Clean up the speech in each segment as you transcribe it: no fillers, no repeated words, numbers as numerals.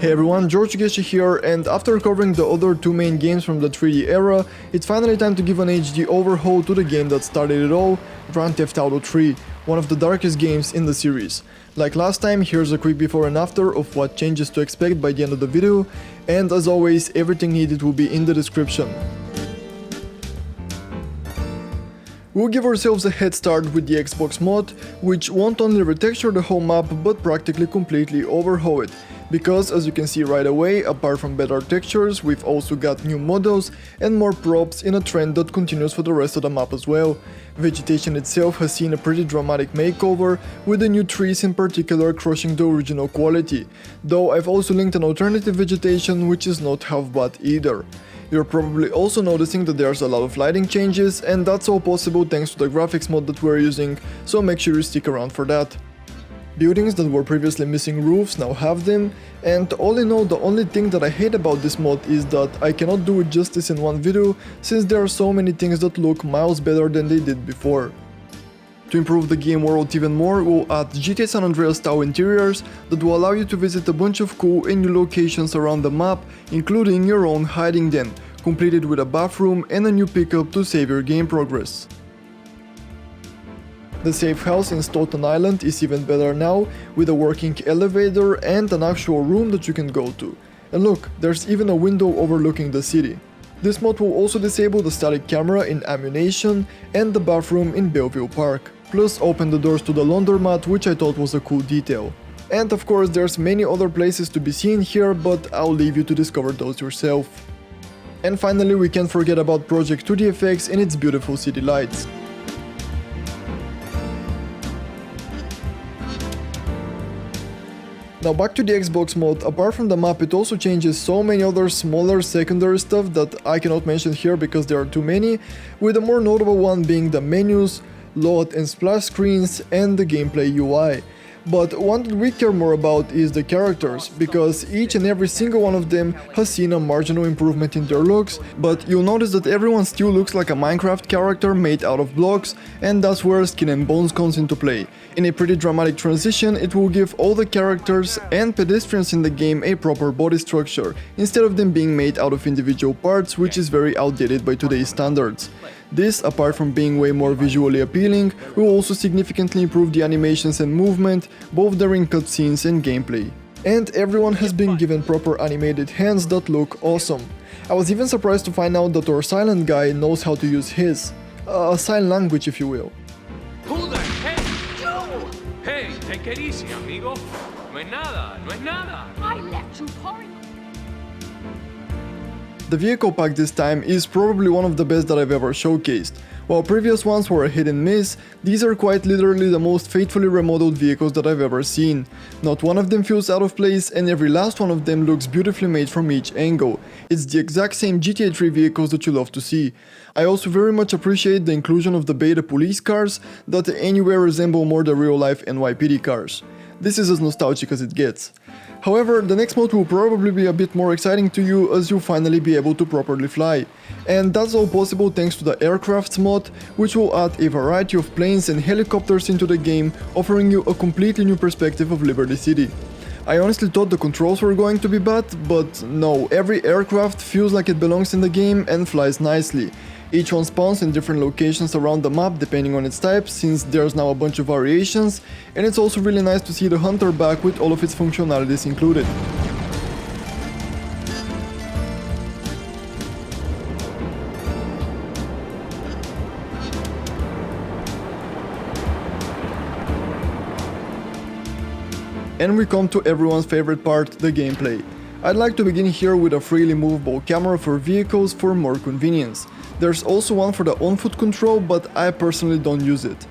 Hey everyone, George Geshe here, and after covering the other two main games from the 3D era, it's finally time to give an HD overhaul to the game that started it all, Grand Theft Auto 3, one of the darkest games in the series. Like last time, here's a quick before and after of what changes to expect by the end of the video, and as always, everything needed will be in the description. We'll give ourselves a head start with the Xbox mod, which won't only retexture the whole map but practically completely overhaul it. Because as you can see right away, apart from better textures, we've also got new models and more props in a trend that continues for the rest of the map as well. Vegetation itself has seen a pretty dramatic makeover, with the new trees in particular crushing the original quality, though I've also linked an alternative vegetation which is not half bad either. You're probably also noticing that there's a lot of lighting changes, and that's all possible thanks to the graphics mod that we're using, so make sure you stick around for that. Buildings that were previously missing roofs now have them, and all in all, the only thing that I hate about this mod is that I cannot do it justice in one video, since there are so many things that look miles better than they did before. To improve the game world even more, we'll add GTA San Andreas style interiors that will allow you to visit a bunch of cool and new locations around the map, including your own hiding den, completed with a bathroom and a new pickup to save your game progress. The safe house in Stoughton Island is even better now, with a working elevator and an actual room that you can go to. And look, there's even a window overlooking the city. This mod will also disable the static camera in Ammunition and the bathroom in Belleville Park, plus open the doors to the laundromat, which I thought was a cool detail. And of course there's many other places to be seen here, but I'll leave you to discover those yourself. And finally, we can't forget about Project 2D and its beautiful city lights. Now back to the Xbox mod. Apart from the map, it also changes so many other smaller secondary stuff that I cannot mention here because there are too many, with the more notable one being the menus, load and splash screens, and the gameplay UI. But one that we care more about is the characters, because each and every single one of them has seen a marginal improvement in their looks, but you'll notice that everyone still looks like a Minecraft character made out of blocks, and that's where Skin and Bones comes into play. In a pretty dramatic transition, it will give all the characters and pedestrians in the game a proper body structure, instead of them being made out of individual parts, which is very outdated by today's standards. This, apart from being way more visually appealing, will also significantly improve the animations and movement, both during cutscenes and gameplay. And everyone has been given proper animated hands that look awesome. I was even surprised to find out that our silent guy knows how to use his sign language, if you will. Who the heck? You! Hey, take it easy, amigo. No es nada, no es nada. I let you party. The vehicle pack this time is probably one of the best that I've ever showcased. While previous ones were a hit and miss, these are quite literally the most faithfully remodeled vehicles that I've ever seen. Not one of them feels out of place, and every last one of them looks beautifully made from each angle. It's the exact same GTA 3 vehicles that you love to see. I also very much appreciate the inclusion of the beta police cars that anywhere resemble more the real life NYPD cars. This is as nostalgic as it gets. However, the next mod will probably be a bit more exciting to you, as you'll finally be able to properly fly. And that's all possible thanks to the Aircrafts mod, which will add a variety of planes and helicopters into the game, offering you a completely new perspective of Liberty City. I honestly thought the controls were going to be bad, but no, every aircraft feels like it belongs in the game and flies nicely. Each one spawns in different locations around the map depending on its type, since there's now a bunch of variations, and it's also really nice to see the Hunter back with all of its functionalities included. And we come to everyone's favorite part, the gameplay. I'd like to begin here with a freely movable camera for vehicles for more convenience. There's also one for the on-foot control, but I personally don't use it.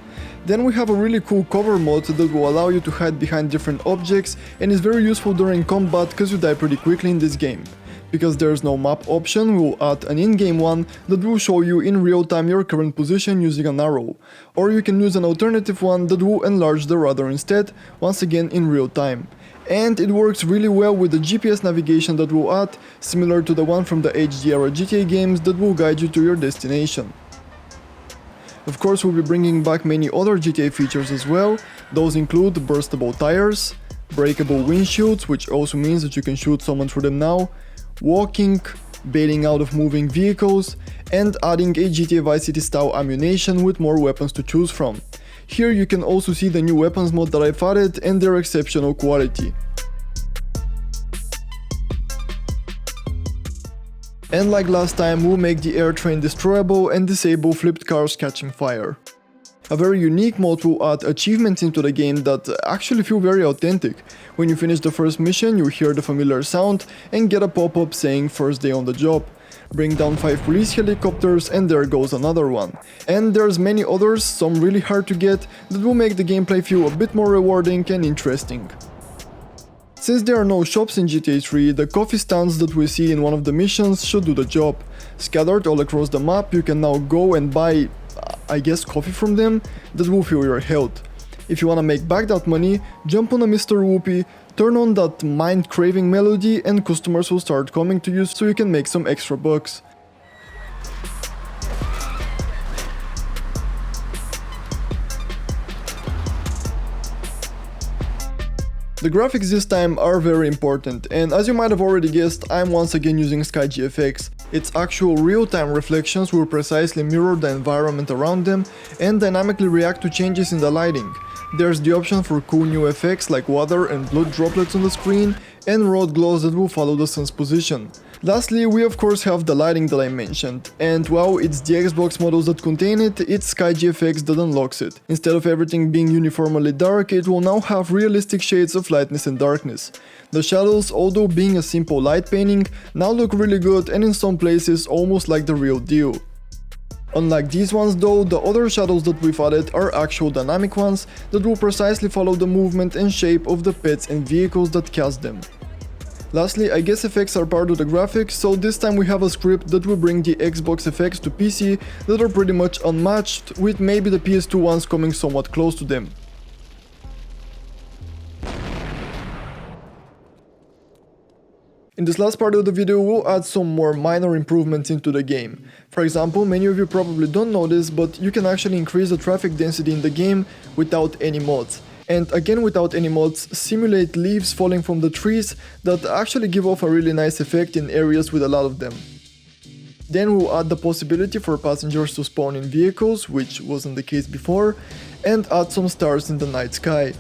Then we have a really cool cover mode that will allow you to hide behind different objects and is very useful during combat because you die pretty quickly in this game. Because there's no map option, we'll add an in-game one that will show you in real time your current position using an arrow. Or you can use an alternative one that will enlarge the radar instead, once again in real time. And it works really well with the GPS navigation that we'll add, similar to the one from the HD era GTA games that will guide you to your destination. Of course, we'll be bringing back many other GTA features as well. Those include burstable tires, breakable windshields, which also means that you can shoot someone through them now, walking, bailing out of moving vehicles, and adding a GTA Vice City style ammunition with more weapons to choose from. Here you can also see the new weapons mod that I've added and their exceptional quality. And like last time, we'll make the air train destroyable and disable flipped cars catching fire. A very unique mod will add achievements into the game that actually feel very authentic. When you finish the first mission, you hear the familiar sound and get a pop-up saying first day on the job. Bring down 5 police helicopters and there goes another one. And there's many others, some really hard to get, that will make the gameplay feel a bit more rewarding and interesting. Since there are no shops in GTA 3, the coffee stands that we see in one of the missions should do the job. Scattered all across the map, you can now go and buy, I guess, coffee from them that will fill your health. If you wanna make back that money, jump on a Mr. Whoopi, turn on that mind-craving melody and customers will start coming to you so you can make some extra bucks. The graphics this time are very important, and as you might have already guessed, I'm once again using SkyGFX. Its actual real-time reflections will precisely mirror the environment around them and dynamically react to changes in the lighting. There's the option for cool new effects like water and blood droplets on the screen, and road glows that will follow the sun's position. Lastly, we of course have the lighting that I mentioned, and while it's the Xbox models that contain it, it's SkyGFX that unlocks it. Instead of everything being uniformly dark, it will now have realistic shades of lightness and darkness. The shadows, although being a simple light painting, now look really good and in some places almost like the real deal. Unlike these ones though, the other shadows that we've added are actual dynamic ones that will precisely follow the movement and shape of the pets and vehicles that cast them. Lastly, I guess effects are part of the graphics, so this time we have a script that will bring the Xbox effects to PC that are pretty much unmatched, with maybe the PS2 ones coming somewhat close to them. In this last part of the video, we'll add some more minor improvements into the game. For example, many of you probably don't know this, but you can actually increase the traffic density in the game without any mods. And again, without any mods, simulate leaves falling from the trees that actually give off a really nice effect in areas with a lot of them. Then we'll add the possibility for passengers to spawn in vehicles, which wasn't the case before, and add some stars in the night sky.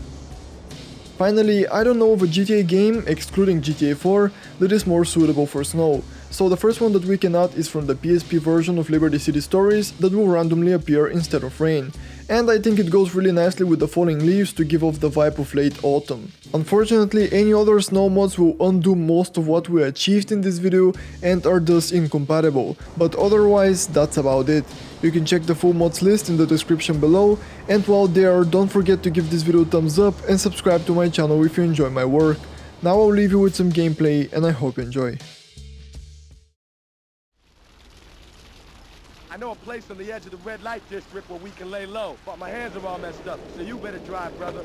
Finally, I don't know of a GTA game, excluding GTA 4, that is more suitable for snow, so the first one that we can add is from the PSP version of Liberty City Stories that will randomly appear instead of rain, and I think it goes really nicely with the falling leaves to give off the vibe of late autumn. Unfortunately, any other snow mods will undo most of what we achieved in this video and are thus incompatible, but otherwise that's about it. You can check the full mods list in the description below, and while there, don't forget to give this video a thumbs up and subscribe to my channel if you enjoy my work. Now I'll leave you with some gameplay and I hope you enjoy. I know a place on the edge of the red light district where we can lay low, but my hands are all messed up, so you better drive, brother.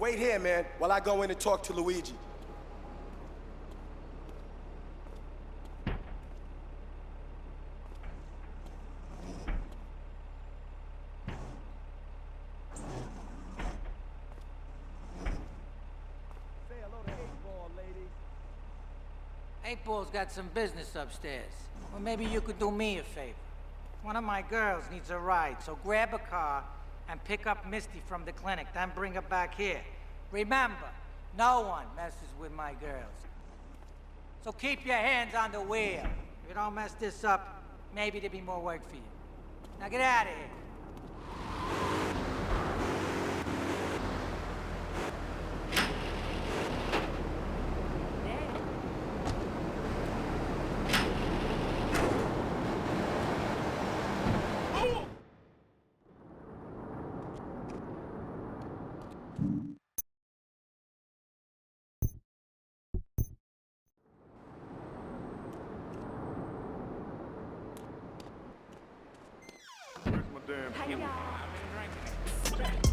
Wait here, man, while I go in and talk to Luigi. Say hello to 8-Ball, ladies. 8-Ball's got some business upstairs. Or maybe you could do me a favor. One of my girls needs a ride, so grab a car and pick up Misty from the clinic, then bring her back here. Remember, no one messes with my girls. So keep your hands on the wheel. If you don't mess this up, maybe there'll be more work for you. Now get out of here. Where's my damn... Hey, y'all. I've been drinking.